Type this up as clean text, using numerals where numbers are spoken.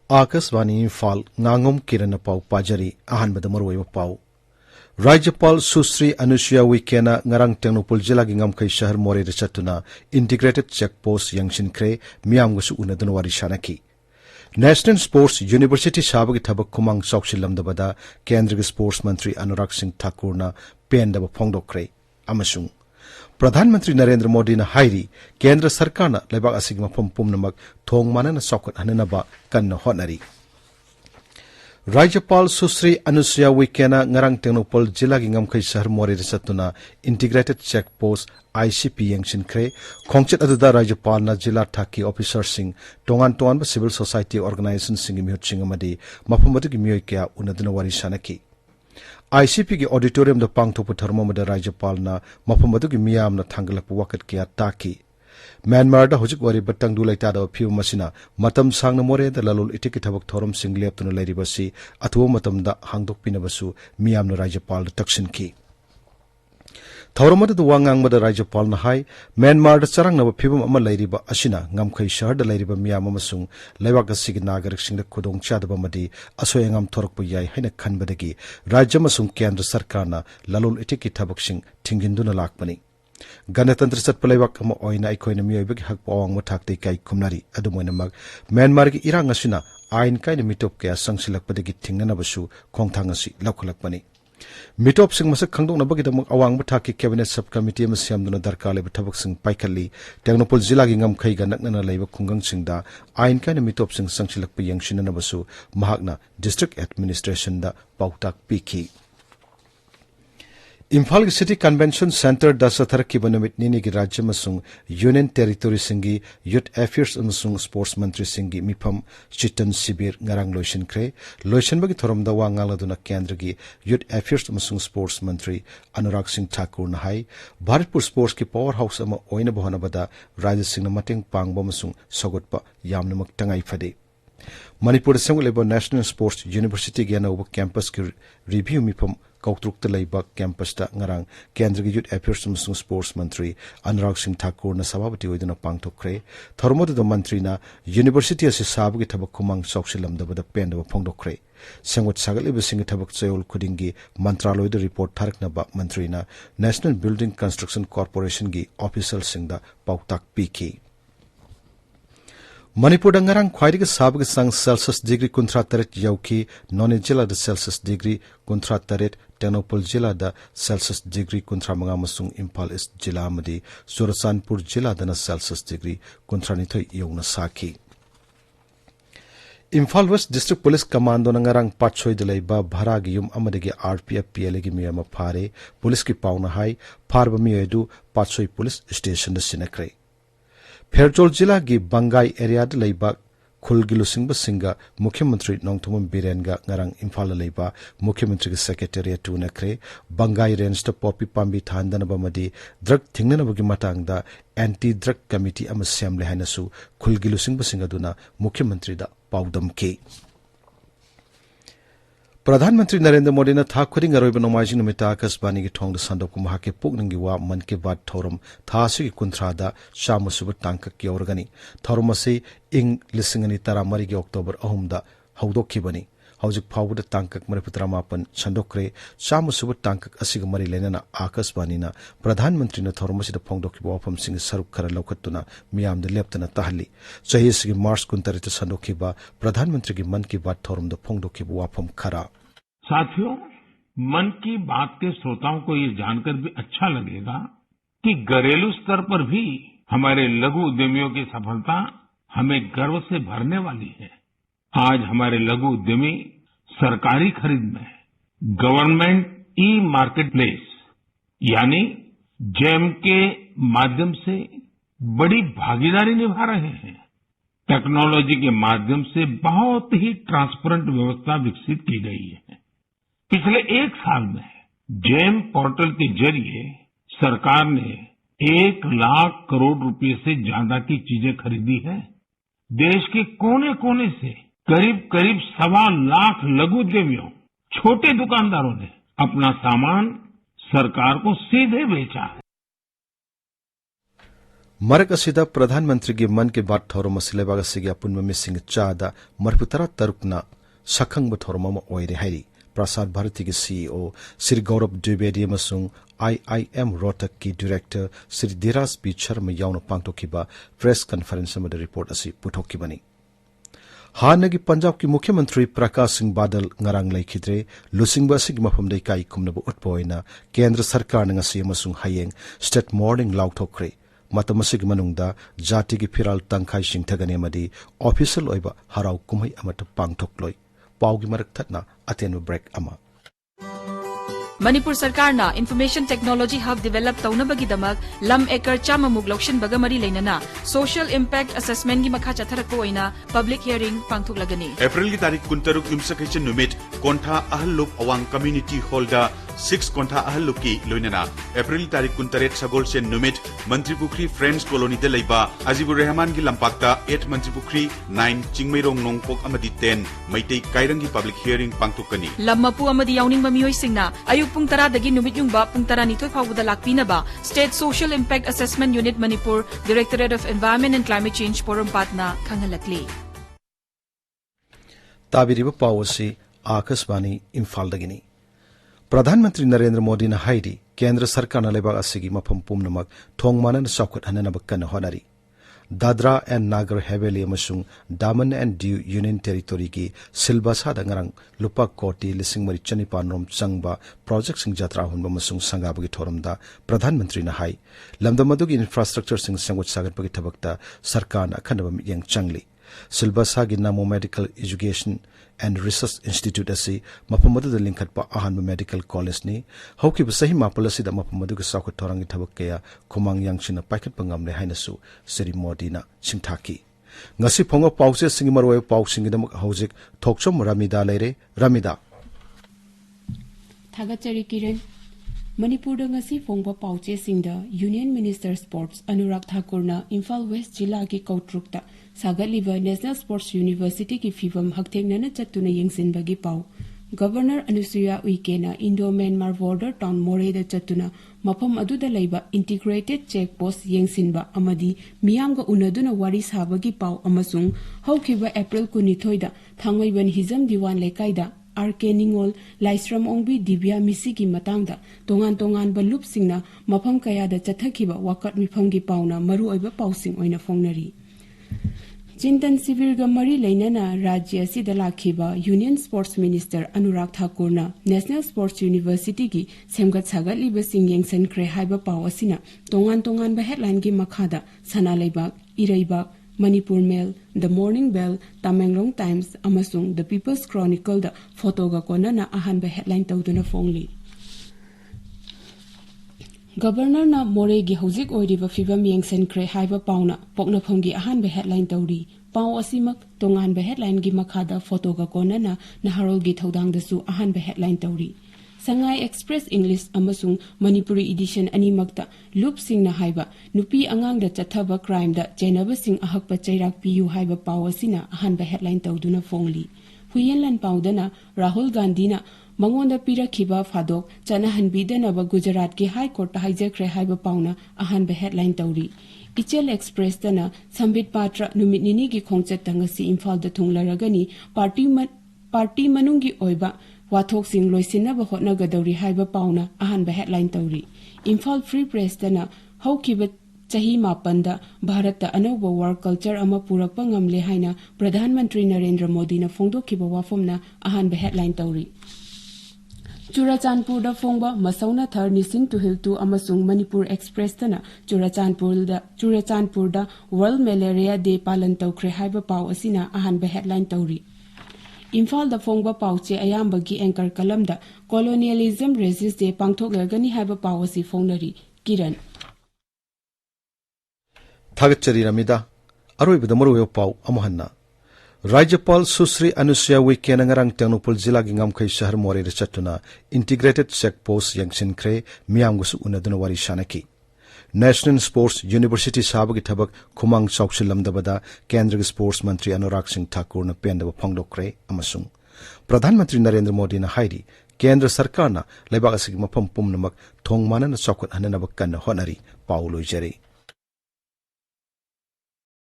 Akashvani Imphal Ngangom Kiran pau pajari ahanbada maroi pau Rajyapal Susri Anusuya Wikena ngarang Tengnopol Jila gi ngamkai shahar More da chatuna integrated checkpost yangshin kre miyam gusu unadun wari shanaki National Sports University sabagi thabak kumang sauksillamdabada Kendra Sports Mantri Anurag Singh Thakur na pendaba phongdokre amasung प्रधानमंत्री नरेंद्र मोदी न हाइरी केंद्र सरकार न लेबाक असिग मफम पुमनमक थोंग मानन सौकत हननबा कन्न honorary राज्यपाल सुश्री Anusuya उइकेना ngarang Tengnopol जिला gi ngamkhai शहर मोरे सतुना इंटीग्रेटेड चेक पोस्ट आईसीपी यंगसिन खरे खोंगचत अदुदा राज्यपाल न जिला थाकी ऑफिसर सिंह टोंगान टोंगान सिविल सोसाइटी ऑर्गेनाइजेशन सिंह मिहुत सिंह मदी मफम मदुगी मियोय क्या उनदन वारी सानकी ICP की ऑडिटोरियम द पांगथोप थर्मोमद राज्यपाल ना मफम अदुगी मियाम ना थांगलप वकत किया ताकि म्यांमार दा हुजुक वरी बटंगदु लैता दा फिउ मसिना मतम सांगना मोरे दा ललोल इटिकी थबक थोरम सिंगलेप तुन लैरिबसी अथुव मतम दा हांगदोक पिनबसु मियाम ना राज्यपाल दा तक्सिन की थौरमद द वांगांग मद राज्यपाल ना हाई म्यांमार दा चरंग नब फिबम अमा लैरिबा असिना ngamkhai शहर दा लैरिबा मियाम अमसुंग लैवाक सिग नागरिक सिंग दा खुदोंग चादबा मदी असोयंगम थोरकपु याय हैना खनबदगी राज्य मसुंग केंद्र सरकार ना ललोल इटिकी थबक सिंग थिंगिंदुना लाकपनी गणतंत्र चटप लैवाक अमा ओइना अखोइना मियोइबगी हक पावांग मथाक्ते काई खुमनारी अदुमोइनमक म्यांमार की इरांग असिना आइन काइना मिटोप कया संगसिलकपदगी थिंगननबसु खोंगथांग असि लौखलकपनी मिटोप सिंग मसक खंगदोंगनबगिदमक अवांग मथाकी कैबिनेट सब कमिटी अमा सेमदुना दरकार लेब थबक सिंग पाइखली टेक्नोपोल जिला की ngamkhai ga naknana leiba khungang singda ain kaina mitop sing sangsilakpa yangsinanabasu mahakna district administration da pautak piki Imphal की सिटी कन्वेंशन सेंटर दा सथरकी बनमित निनी की राज्य मसुंग यूनियन टेरिटोरी सिंगी यूथ अफेयर्स अमसुंग स्पोर्ट्स मंत्री सिंगी मिफम चिटन शिविर ngarang लोइशन खरे लोइशन बगी थोरम दा वांगालदुना केंद्र की यूथ अफेयर्स अमसुंग स्पोर्ट्स मंत्री अनुराग सिंह ठाकुर न हाई भारतपुर स्पोर्ट्स की पावर हाउस अमा ओइना बहनबदा राज्य सिंह मतेंग पांगबा मसुंग सगोटपा यामनमक तंगाई फदे मणिपुर सेंगलेबो नेशनल स्पोर्ट्स यूनिवर्सिटी के अनौब कैंपस की रिव्यू मिफम कौतरुक लैबा कैंपस ngarang केंद्र की यूथ अफेयर्स अमसुंग स्पोर्ट्स मंत्री अनुराग सिंह ठाकुर न सभापति ओइदुना पांगथोखरे थर्मोद मंत्री यूनिवर्सिटी असे साबगी थबक खुमांग सौक्सिलमदबदा पेंदब फोंदोखरे सेंगोट सागलिब सिंग थबक चयोल खुदिंगी मंत्रालयद रिपोर्ट थारकनबा मंत्री नेशनल बिल्डिंग कंस्ट्रक्शन कॉर्पोरेशन की ऑफिसर सिंगदा पाउताक पीकी मणिपुर ngarang ख्वाइदिग साबग संग सेल्सियस डिग्री 38 यौकी नोने जिला द सेल्सियस डिग्री 38 टेक्नोपोल जिला द सेल्सियस डिग्री 35 मसुंग इम्फाल ईस्ट जिला मदी सुरसानपुर जिला दना सेल्सियस डिग्री 39 यौना साखी Imphal west district police commando ngarang पाछोय दलैबा भारागी युम अमदगी आरपीएफ पीएलए की मियाम फारे पुलिस की पाउना हाई फारब मियदु पाछोय पुलिस स्टेशन द सिनक्रे फेरचोल जिला की बंगाई एरिया लैबा खुलगिलुसिंग सिंगा मुख्यमंत्री नोंगथोम बिरेनगा ngarang इम्फाल लैबा मुख्यमंत्री के सेक्रेटेरिएट टू नखरे बंगाई रेंज द पॉपी पाम्बी थांदनबा मदी ड्रग थिंगनबगी मतांगदा एंटी ड्रग कमिटी अम सेमले हाइनसु खुलगिलुसिंग सिंगा दुना मुख्यमंत्री दा पाउदम के प्रधानमंत्री नरेंद्र मोदी ने था खुदिंग अरोइब नोमाइजिंग नुमित आकाशवाणी की ठोंग संदोक महाके पुगनिंग वा मन के बाद थौरम थासी कुंथ्रादा शामुसुब टांकक की ओरगनी थौरम से इंग लिसिंगनी तरा मरी के अक्टोबर अहुमदा हौदोखिबनी हौजिक फाउबद टांकक मरिपुतरामापन संदोक्रे शामुसुब टांकक असिग मरी लेना आकाशवाणी ना प्रधानमंत्री ने थौरम से फोंदोखिब वाफम सिंग सरुक खर लौखतुना मियाम द लेप्तना तहली चही सिग मार्च 29 संदोखिबा प्रधानमंत्री की मन की बात थौरम द फोंदोखिब वाफम खरा साथियों मन की बात के श्रोताओं को ये जानकर भी अच्छा लगेगा कि घरेलू स्तर पर भी हमारे लघु उद्यमियों की सफलता हमें गर्व से भरने वाली है आज हमारे लघु उद्यमी सरकारी खरीद में गवर्नमेंट ई मार्केट प्लेस यानी जेम के माध्यम से बड़ी भागीदारी निभा रहे हैं टेक्नोलॉजी के माध्यम से बहुत ही ट्रांसपेरेंट व्यवस्था विकसित की गई है पिछले एक साल में जेम पोर्टल के जरिए सरकार ने 1 लाख करोड़ रुपए से ज्यादा की चीजें खरीदी है देश के कोने कोने से करीब 1.25 लाख लघु उद्यमियों छोटे दुकानदारों ने अपना सामान सरकार को सीधे बेचा है मरक असिदा प्रधानमंत्री की मन की बात थौरम असि लेबाग असिगी अपुन्बा मिसिंग चादा मरपुतरा तरुकना सखंग थौरम अमा ओइरे हाइरि प्रसार भारती की सीईओ श्री गौरव द्विवेदी अमसुंग IIM रोहतक की डायरेक्टर श्री धीराज पी शर्मा यावना पांगथोखिबा प्रेस कॉन्फ्रेंस अमदा रिपोर्ट असि पुथोखिबनी हानगी पंजाब की मुख्यमंत्री Prakash Singh Badal ngarang lekhidre lusingba sig mafam dei kai kumnaba utpoina केंद्र सरकार न ngasi amasung hayeng state morning lauthokre matamasic manungda jati ki phiral tangkhai singthagane madi official oiba harau kumhai amata pangthokloi paugi marak thatna atenba break ama Manipur सरकार ना information technology hub develop तौनबगी दमक lump एकर चाममुग लौशन बगमरी लेनना social impact assessment की मखा चथरक ओइना public hearing पांगथोकलगनी अप्रैल की तारीख 23 युमसकैचे नुमित कोंठा अहलुप अवांग community hall दा 6 कोंठा अहलुप की लोइनना अप्रैल की तारीख 23 सगोलसे नुमित मंत्रीपुखरी फ्रेंड्स कॉलोनी दे लैबा अजीबुर रहमान की लंपाकता 8 मंत्रीपुखरी 9 चिंगमैरोंग नोंगपोक अमदी 10 मैतै कायरंग की पब्लिक हियरिंग पांगथोकनी लम्मपु अमदी याउनिंग ममियोय सिंगना अयुक पुंग 10 दगी नुमित युंगबा पुंग 12 फाउबदा लाकपिनबा state social impact assessment unit Manipur directorate of environment and climate change पोरमपाटना खंगलकली ताबिरिबा पावसी आकाशवाणी इम्फाल दगिनी प्रधानमंत्री नरेंद्र मोदी ने हाइरी केंद्र सरकार न लेबाग असिगी मफम पुमनमक थोंगमानन साउखट हननब कन होनारी दादरा एंड नागर हेवेली अमसुंग दामन एंड दीव यूनियन टेरिटोरी की सिलबासा दंगरंग लुपा कोटी लिसिंग मरी चनिपानरोम चंगबा प्रोजेक्ट सिंग जत्रा हुनबा मसुंग संगाबगी थोरमदा प्रधानमंत्री न हाई लमदमदुगी इंफ्रास्ट्रक्चर सिंग संगोट सागतबगी थबकता सरकार न अखंडब मियंग चंगली सिलबासा की नामो medical education and research institute असी मफमदुद लिंखटपा अहानब मेडिकल कॉलेज ने हौकिब सही मापल असिदा मफमदुग साउखट थोरंगी थबक कया खुमांग यांगसिना पाइखटपा ngamle हाइनसु श्री मोदी ना सिंथाकी ngasi phonga pause sing maroi pau singidam hojik thokchom ramida leire ramida thagachari kiran Manipur ngasi phongba pauche singda union minister sports Anurag Thakur ना इम्फाल वेस्ट जिला की कौट्रुकता सागलिबा नेशनल स्पोर्ट्स यूनिवर्सिटी की फिवम हक्थेंगना चतुना यंगसिनबगी पाउ गवर्नर अनुसुया उइकेना इंडो म्यांमार बॉर्डर टाउन मोरेदा चतुना मफम अदुदा लैबा इंटीग्रेटेड चेक पोस्ट यंगसिनबा अमदी मियामगा उनदुना वारी साबगी पाउ अमसुंग हौखिबा अप्रैल 19 दा थांगमैबन हिजम दिवान लेकाइदा आरके निंगोल लाइस्रम ओंबी दिव्या मिसी की मतंगदा तोंगान तोंगान बलुप सिंगना मफम कयादा चथखिबा वाकट मिफम की पाउना मरु ओइबा पाउसिंग ओइना फोंगनरी चिंतन शिविर मरी लेना राज्य असिदा लाखिबा union sports minister Anurag Thakur national sports university की सेमगत सागलिबा सिंग यंगसनख्रे हाइबा पाउ असिना तोंगान तोंगान बा हेडलाइन की मखादा सना लेबाग इरैबाग Manipur mail the morning bell Tamenglong times अमसुंग द पीपल्स क्रॉनिकल द फोटोगा कोना अहानबा हेडलाइन तौदुना फोंगली गवर्नर ना मोरेगी हौजिक ओइरिबा फिवम यंगसनख्रे हाइबा पाउना पोकनफमगी अहानबा हेडलाइन तौरी पाउ असिमक तोंगानबा हेडलाइन गी मखादा फोटोगा कोना नहारोलगी थौदांगदसु अहानबा हेडलाइन तौरी संगाई एक्सप्रेस इंग्लिश अमसुंग मणिपुरी एडिशन अनिमक्ता लूप सिंगना हाइबा नुपी अंगांगदा चथबा क्राइम दा जेनबा सिंग अहकपा चैराक पियु हाइबा पाउ असिना अहानबा हेडलाइन तौदुना फोंगली हुयेनलन पाउदना राहुल गांधीना मंगोंदा पिरखिबा फादोक चनहनबीदनबा गुजरात की हाई कोर्ट हाइजख्रे हाइबा पाउना अहानबा हेडलाइन तौरी इचेल एक्सप्रेस तना संबित पात्र नुमित निनी की खोंगचत तंगसी इम्फाल द थुंगलरगनी पार्टी मनुंगी ओइबा वाथोक सिंग लोइसिनबा होटनगदौरी हाइबा पाउना अहानबा हेडलाइन तौरी इम्फाल फ्री प्रेस तना हौखिबा चाही मापंदा भारत अनौबा वर्क कल्चर अमा पुरकपा ngamle हाइना प्रधानमंत्री नरेंद्र मोदी ना फोंदोखिबा वाफमना अहानबा हेडलाइन तौरी चुराचानपुर फोंगबा मसौना थर निसिंग टुहिल टू अमसुंग मणिपुर एक्सप्रेस तना चुराचानपुर वर्ल्ड मलेरिया डे पालन तौख्रे हाइबा पाउ असिना अहानबा हेडलाइन तौरी इम्फाल द फोंगबा पाउचे अयामबगी एंकर कलमदा कॉलोनियलिज्म रेजिस्ट डे पांगथोकलगनी हाइबा पाउ असि फोंगनरी किरण थागचरी रमिदा अरोइबदा मरुवे पाउ अमहन्ना राज्यपाल सुश्री अनुसुया उइके नंगरंग टेंगनोपल जिला की ngamkhai शहर मोरे चतुना इंटीग्रेटेड चेक पोस्ट यंगसिनख्रे मियामगसु उनदुना वारी शानकी नेशनल स्पोर्ट्स यूनिवर्सिटी साबगी थबक खुमांग चौकसिलमदबदा केंद्र स्पोर्ट्स मंत्री अनुराग सिंह ठाकुर न पेंदब फोंगदोक्रे अमसुंग प्रधानमंत्री नरेंद्र मोदी न हाइरी केंद्र सरकार न लेबाग असि मफम पुमनमक थोंगमानन चौकट हननब कन्न होनरी पाउ लोइजरे